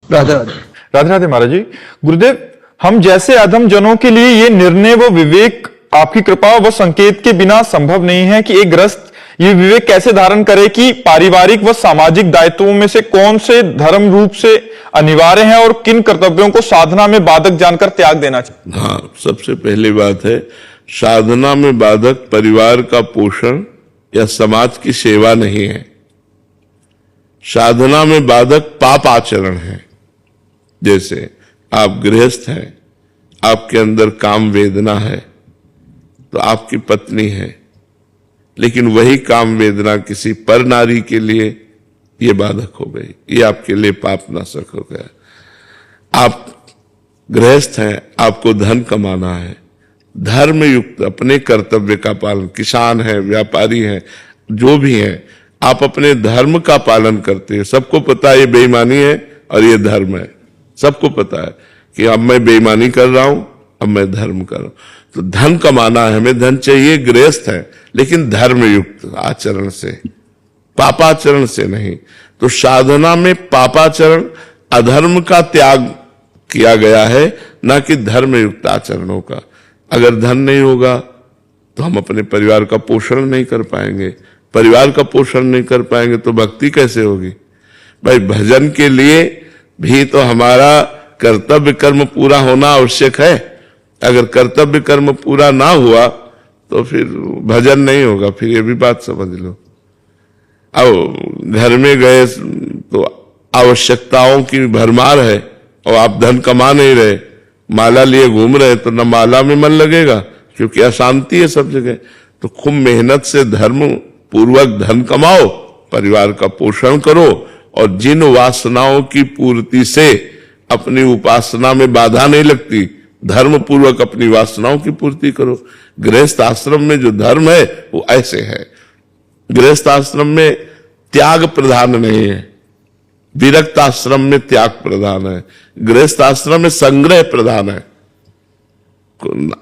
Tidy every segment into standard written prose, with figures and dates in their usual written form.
राधे राधे। राधे राधे महाराज जी। गुरुदेव, हम जैसे अधम जनों के लिए ये निर्णय व विवेक आपकी कृपा व संकेत के बिना संभव नहीं है कि एक गृहस्थ ये विवेक कैसे धारण करे कि पारिवारिक व सामाजिक दायित्वों में से कौन से धर्म रूप से अनिवार्य हैं और किन कर्तव्यों को साधना में बाधक जानकर त्याग देना चाहिए। हाँ, सबसे पहली बात है, साधना में बाधक परिवार का पोषण या समाज की सेवा नहीं है। साधना में बाधक पाप आचरण है। जैसे आप गृहस्थ हैं, आपके अंदर काम वेदना है, तो आपकी पत्नी है, लेकिन वही काम वेदना किसी पर नारी के लिए ये बाधक हो गई, ये आपके लिए पाप नाशक हो गया। आप गृहस्थ हैं, आपको धन कमाना है, धर्म युक्त अपने कर्तव्य का पालन, किसान है, व्यापारी है, जो भी है, आप अपने धर्म का पालन करते हैं। सबको पता है ये बेईमानी है और ये धर्म है, सबको पता है कि अब मैं बेईमानी कर रहा हूं, अब मैं धर्म कर रहा हूं। तो धन कमाना है, हमें धन चाहिए, गृहस्थ है, लेकिन धर्म युक्त आचरण से, पापाचरण से नहीं। तो साधना में पापाचरण, अधर्म का त्याग किया गया है, ना कि धर्म युक्त आचरणों का। अगर धन नहीं होगा तो हम अपने परिवार का पोषण नहीं कर पाएंगे, परिवार का पोषण नहीं कर पाएंगे तो भक्ति कैसे होगी। भाई, भजन के लिए भी तो हमारा कर्तव्य कर्म पूरा होना आवश्यक है। अगर कर्तव्य कर्म पूरा ना हुआ तो फिर भजन नहीं होगा। फिर ये भी बात समझ लो, अब घर में गए तो आवश्यकताओं की भरमार है और आप धन कमा नहीं रहे, माला लिए घूम रहे, तो न माला में मन लगेगा क्योंकि अशांति है सब जगह। तो खूब मेहनत से धर्म पूर्वक धन कमाओ, परिवार का पोषण करो, और जिन वासनाओं की पूर्ति से अपनी उपासना में बाधा नहीं लगती, धर्म पूर्वक अपनी वासनाओं की पूर्ति करो। गृहस्थ आश्रम में जो धर्म है वो ऐसे है। गृहस्थ आश्रम में त्याग प्रधान नहीं है, विरक्त आश्रम में त्याग प्रधान है। गृहस्थ आश्रम में संग्रह प्रधान है।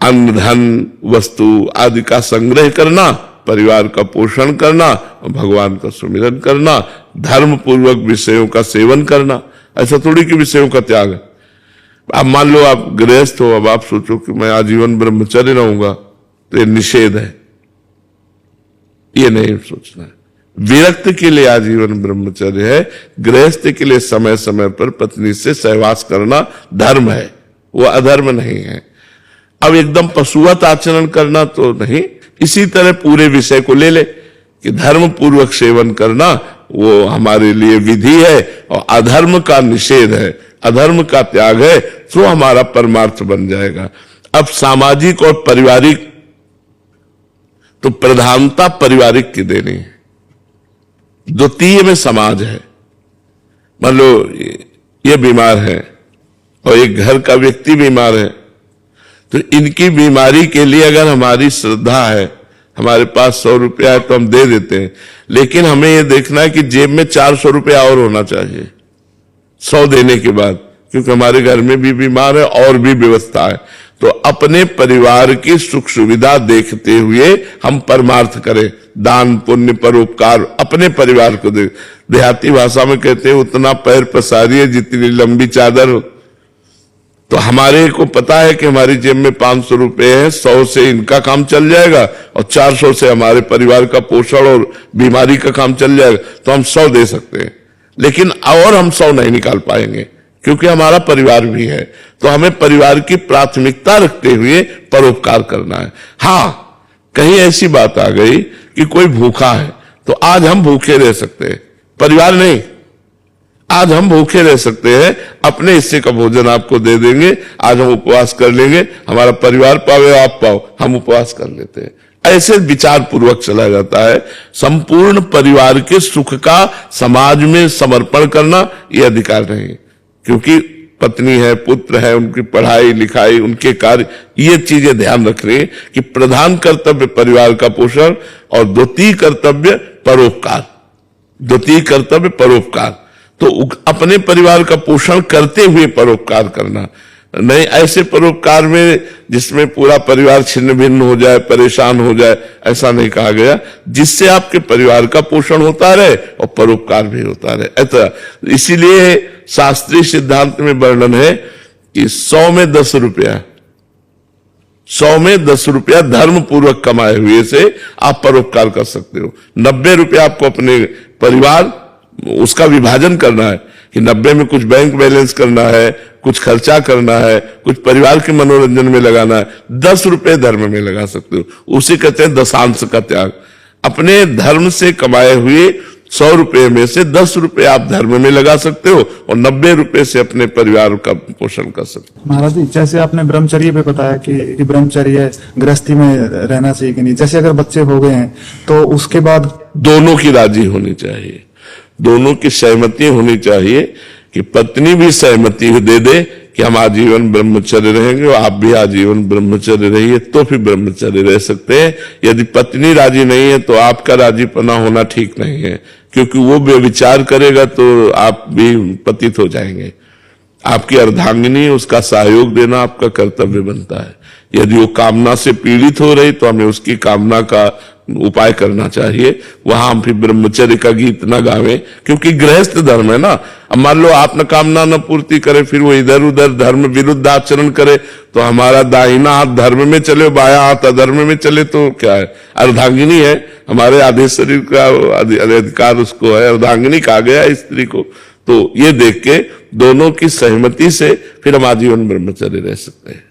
अन्न धन वस्तु आदि का संग्रह करना, परिवार का पोषण करना, भगवान का सुमिरन करना, धर्म पूर्वक विषयों का सेवन करना। ऐसा थोड़ी कि विषयों का त्याग है। अब मान लो आप गृहस्थ हो, अब आप सोचो कि मैं आजीवन ब्रह्मचर्य रहूंगा, तो ये निषेध है, ये नहीं सोचना है। विरक्त के लिए आजीवन ब्रह्मचर्य है, गृहस्थ के लिए समय समय पर पत्नी से सहवास करना धर्म है, वो अधर्म नहीं है। अब एकदम पशुवत आचरण करना तो नहीं। इसी तरह पूरे विषय को ले ले कि धर्म पूर्वक सेवन करना वो हमारे लिए विधि है और अधर्म का निषेध है, अधर्म का त्याग है, तो हमारा परमार्थ बन जाएगा। अब सामाजिक और पारिवारिक, तो प्रधानता पारिवारिक की देनी है, द्वितीय में समाज है। मान लो ये बीमार है और एक घर का व्यक्ति बीमार है, तो इनकी बीमारी के लिए अगर हमारी श्रद्धा है, हमारे पास 100 रुपया है तो हम दे देते हैं, लेकिन हमें यह देखना है कि जेब में 400 रुपया और होना चाहिए 100 देने के बाद, क्योंकि हमारे घर में भी बीमार है और भी व्यवस्था है। तो अपने परिवार की सुख सुविधा देखते हुए हम परमार्थ करें, दान पुण्य परोपकार अपने परिवार को दे। देहाती भाषा में कहते हैं उतना पैर पसारिए जितनी लंबी चादर हो। तो हमारे को पता है कि हमारी जेब में 500 रुपए है, 100 से इनका काम चल जाएगा और 400 से हमारे परिवार का पोषण और बीमारी का काम चल जाएगा, तो हम 100 दे सकते हैं। लेकिन और हम 100 नहीं निकाल पाएंगे क्योंकि हमारा परिवार भी है। तो हमें परिवार की प्राथमिकता रखते हुए परोपकार करना है। हाँ, कहीं ऐसी बात आ गई कि कोई भूखा है, तो आज हम भूखे रह सकते हैं, परिवार नहीं। आज हम भूखे रह सकते हैं, अपने हिस्से का भोजन आपको दे देंगे, आज हम उपवास कर लेंगे, हमारा परिवार पावे आप पाओ, हम उपवास कर लेते हैं। ऐसे विचार पूर्वक चला जाता है। संपूर्ण परिवार के सुख का समाज में समर्पण करना यह अधिकार नहीं, क्योंकि पत्नी है, पुत्र है, उनकी पढ़ाई लिखाई, उनके कार्य, ये चीजें ध्यान रख रही कि प्रधान कर्तव्य परिवार का पोषण और द्वितीय कर्तव्य परोपकार, द्वितीय कर्तव्य परोपकार। तो अपने परिवार का पोषण करते हुए परोपकार करना, नहीं ऐसे परोपकार में जिसमें पूरा परिवार छिन्न भिन्न हो जाए, परेशान हो जाए, ऐसा नहीं कहा गया। जिससे आपके परिवार का पोषण होता रहे और परोपकार भी होता रहे। ऐसा इसीलिए शास्त्रीय सिद्धांत में वर्णन है कि 100 में 10 रुपया, 100 में 10 रुपया धर्म पूर्वक कमाए हुए से आप परोपकार कर सकते हो। 90 रुपया आपको अपने परिवार उसका विभाजन करना है कि 90 में कुछ बैंक बैलेंस करना है, कुछ खर्चा करना है, कुछ परिवार के मनोरंजन में लगाना है, 10 रुपए धर्म में लगा सकते हो। उसे कहते हैं दशांश का त्याग। अपने धर्म से कमाए हुए 100 रुपए में से 10 रुपए आप धर्म में लगा सकते हो और 90 रुपए से अपने परिवार का पोषण कर सकते हो। महाराज जी, जैसे आपने ब्रह्मचर्य पे बताया कि ब्रह्मचर्य गृहस्थी में रहना चाहिए कि नहीं, जैसे अगर बच्चे हो गए हैं तो उसके बाद दोनों की राजी होनी चाहिए, दोनों की सहमति होनी चाहिए कि पत्नी भी सहमति दे दे कि हम आजीवन ब्रह्मचर्य रहेंगे और आप भी आजीवन ब्रह्मचर्य रहिए, तो फिर ब्रह्मचर्य रह सकते हैं। यदि पत्नी राजी नहीं है तो आपका राजीपना होना ठीक नहीं है, क्योंकि वो व्यभिचार करेगा तो आप भी पतित हो जाएंगे। आपकी अर्धांगिनी उसका सहयोग देना आपका कर्तव्य बनता है। यदि वो कामना से पीड़ित हो रही तो हमें उसकी कामना का उपाय करना चाहिए। वहां हम फिर ब्रह्मचर्य का गीत न गावें, क्योंकि गृहस्थ धर्म है ना। अब मान लो आप न कामना न पूर्ति करे, फिर वो इधर उधर धर्म विरुद्ध आचरण करे, तो हमारा दाहिना हाथ धर्म में चले, बायां हाथ अधर्म में चले तो क्या है? अर्धांगिनी है, हमारे आधे शरीर का अधिकार उसको है, अर्धांगिनी कहा गया है स्त्री को। तो ये देख के दोनों की सहमति से फिर हम आजीवन ब्रह्मचर्य रह सकते हैं।